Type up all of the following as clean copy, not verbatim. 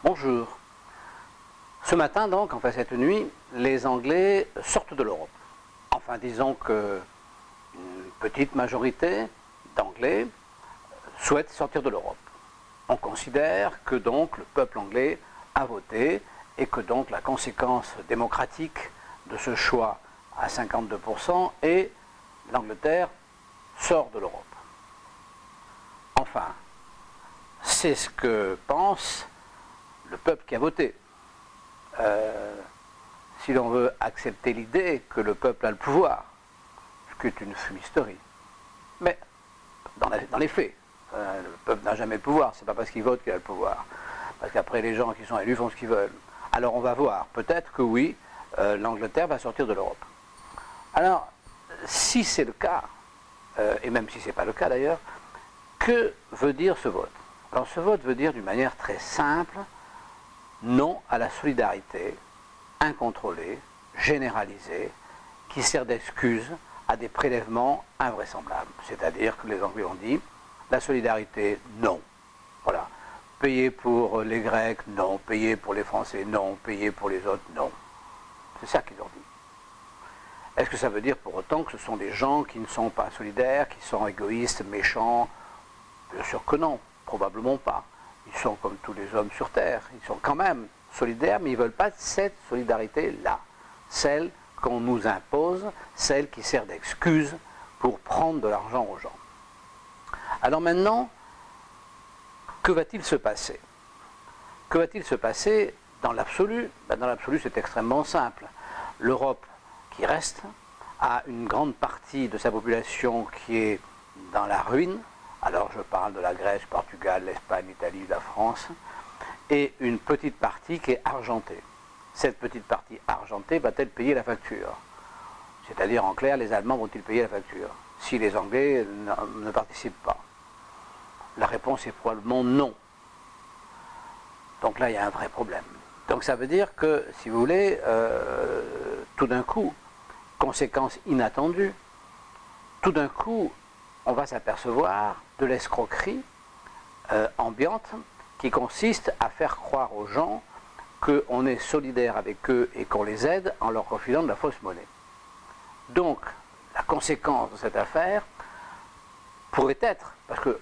Bonjour. Ce matin, donc, enfin cette nuit, les Anglais sortent de l'Europe. Enfin, disons qu'une petite majorité d'Anglais souhaite sortir de l'Europe. On considère que donc le peuple anglais a voté et que donc la conséquence démocratique de ce choix à 52% est l'Angleterre sort de l'Europe. Enfin, c'est ce que pense le peuple qui a voté. Si l'on veut accepter l'idée que le peuple a le pouvoir, ce qui est une fumisterie. Mais dans les faits, le peuple n'a jamais le pouvoir, c'est pas parce qu'il vote qu'il a le pouvoir. Parce qu'après les gens qui sont élus font ce qu'ils veulent. Alors on va voir, peut-être que oui, l'Angleterre va sortir de l'Europe. Alors, si c'est le cas, et même si ce n'est pas le cas d'ailleurs, que veut dire ce vote? Alors ce vote veut dire d'une manière très simple, non à la solidarité incontrôlée, généralisée, qui sert d'excuse à des prélèvements invraisemblables. C'est-à-dire que les Anglais ont dit, la solidarité, non. Voilà. Payer pour les Grecs, non. Payer pour les Français, non. Payer pour les autres, non. C'est ça qu'ils ont dit. Est-ce que ça veut dire pour autant que ce sont des gens qui ne sont pas solidaires, qui sont égoïstes, méchants? Bien sûr que non, probablement pas. Ils sont comme tous les hommes sur Terre, ils sont quand même solidaires, mais ils ne veulent pas cette solidarité-là. Celle qu'on nous impose, celle qui sert d'excuse pour prendre de l'argent aux gens. Alors maintenant, que va-t-il se passer? Que va-t-il se passer dans l'absolu? Dans l'absolu, c'est extrêmement simple. L'Europe qui reste a une grande partie de sa population qui est dans la ruine. Alors je parle de la Grèce, Portugal, l'Espagne, l'Italie, la France, et une petite partie qui est argentée. Cette petite partie argentée va-t-elle payer la facture? C'est-à-dire, en clair, les Allemands vont-ils payer la facture si les Anglais ne participent pas? La réponse est probablement non. Donc là, il y a un vrai problème. Donc ça veut dire que, si vous voulez, tout d'un coup, conséquence inattendue, tout d'un coup, on va s'apercevoir de l'escroquerie ambiante qui consiste à faire croire aux gens qu'on est solidaire avec eux et qu'on les aide en leur refusant de la fausse monnaie. Donc, la conséquence de cette affaire pourrait être, parce qu'il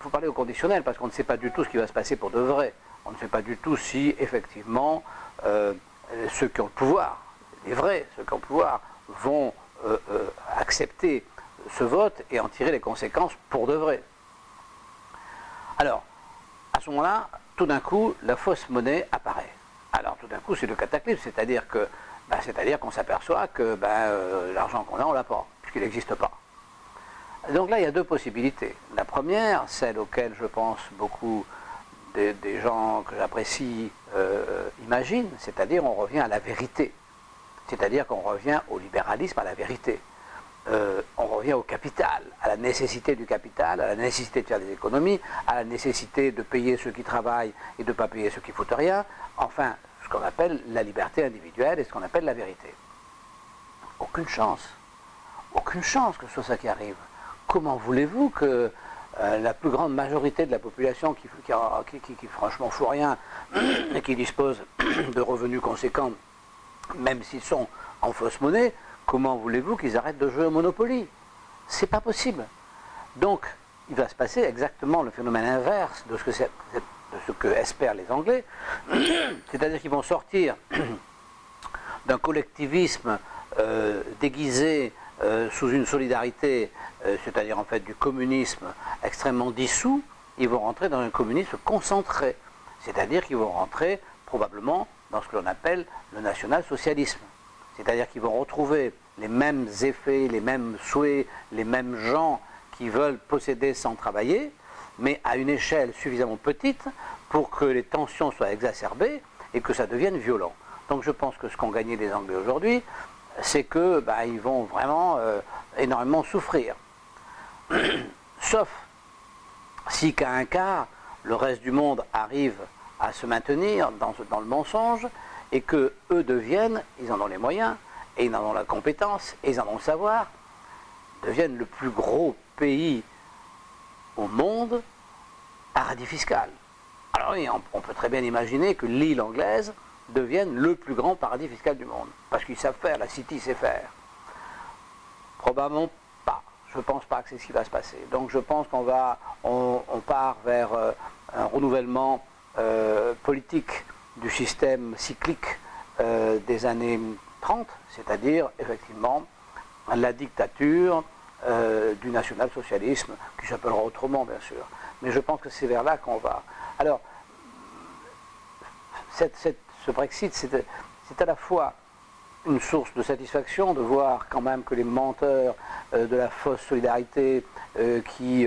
faut parler au conditionnel, parce qu'on ne sait pas du tout ce qui va se passer pour de vrai. On ne sait pas du tout si, effectivement, ceux qui ont le pouvoir, les vrais, ceux qui ont le pouvoir, vont accepter ce vote et en tirer les conséquences pour de vrai. Alors, à ce moment-là, tout d'un coup, la fausse monnaie apparaît. Alors, tout d'un coup, c'est le cataclysme, c'est-à-dire qu'on s'aperçoit que l'argent qu'on a, on l'a pas, puisqu'il n'existe pas. Donc là, il y a deux possibilités. La première, celle auquel je pense beaucoup des gens que j'apprécie imaginent, c'est-à-dire on revient à la vérité. C'est-à-dire qu'on revient au libéralisme, à la vérité. On revient au capital, à la nécessité du capital, à la nécessité de faire des économies, à la nécessité de payer ceux qui travaillent et de ne pas payer ceux qui ne foutent rien. Enfin, ce qu'on appelle la liberté individuelle et ce qu'on appelle la vérité. Aucune chance que ce soit ça qui arrive. Comment voulez-vous que la plus grande majorité de la population qui franchement fout rien et qui dispose de revenus conséquents, même s'ils sont en fausse monnaie, comment voulez-vous qu'ils arrêtent de jouer au Monopoly? C'est pas possible. Donc, il va se passer exactement le phénomène inverse de ce que espèrent les Anglais, c'est-à-dire qu'ils vont sortir d'un collectivisme déguisé sous une solidarité, c'est-à-dire en fait du communisme extrêmement dissous. Ils vont rentrer dans un communisme concentré, c'est-à-dire qu'ils vont rentrer probablement dans ce que l'on appelle le national-socialisme. C'est-à-dire qu'ils vont retrouver les mêmes effets, les mêmes souhaits, les mêmes gens qui veulent posséder sans travailler, mais à une échelle suffisamment petite pour que les tensions soient exacerbées et que ça devienne violent. Donc je pense que ce qu'ont gagné les Anglais aujourd'hui, c'est que ils vont vraiment énormément souffrir. Sauf si qu'à un quart, le reste du monde arrive à se maintenir dans le mensonge et que eux deviennent, ils en ont les moyens, et ils en ont la compétence, et ils en ont le savoir, deviennent le plus gros pays au monde paradis fiscal. Alors oui, on peut très bien imaginer que l'île anglaise devienne le plus grand paradis fiscal du monde. Parce qu'ils savent faire, la City sait faire. Probablement pas. Je ne pense pas que c'est ce qui va se passer. Donc je pense on part vers un renouvellement politique du système cyclique des années 30, c'est-à-dire effectivement la dictature du national-socialisme, qui s'appellera autrement bien sûr. Mais je pense que c'est vers là qu'on va. Alors, ce Brexit, c'est à la fois une source de satisfaction de voir quand même que les menteurs de la fausse solidarité qui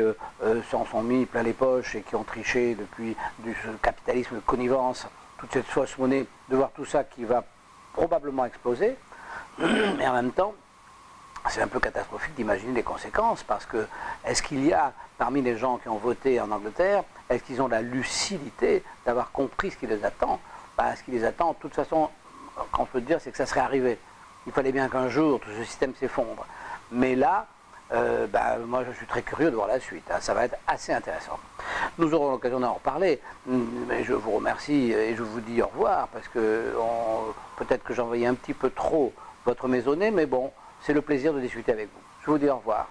s'en sont mis plein les poches et qui ont triché depuis du capitalisme de connivence, toute cette fausse monnaie, de voir tout ça qui va probablement exploser. Mais en même temps, c'est un peu catastrophique d'imaginer les conséquences, parce que est-ce qu'il y a parmi les gens qui ont voté en Angleterre, est-ce qu'ils ont la lucidité d'avoir compris ce qui les attend? Ce qui les attend, de toute façon, qu'on peut dire, c'est que ça serait arrivé. Il fallait bien qu'un jour tout ce système s'effondre. Mais là, moi je suis très curieux de voir la suite. Ça va être assez intéressant. Nous aurons l'occasion d'en reparler. Mais je vous remercie et je vous dis au revoir, parce que peut-être que j'envoyais un petit peu trop votre maisonnée, mais bon, c'est le plaisir de discuter avec vous. Je vous dis au revoir.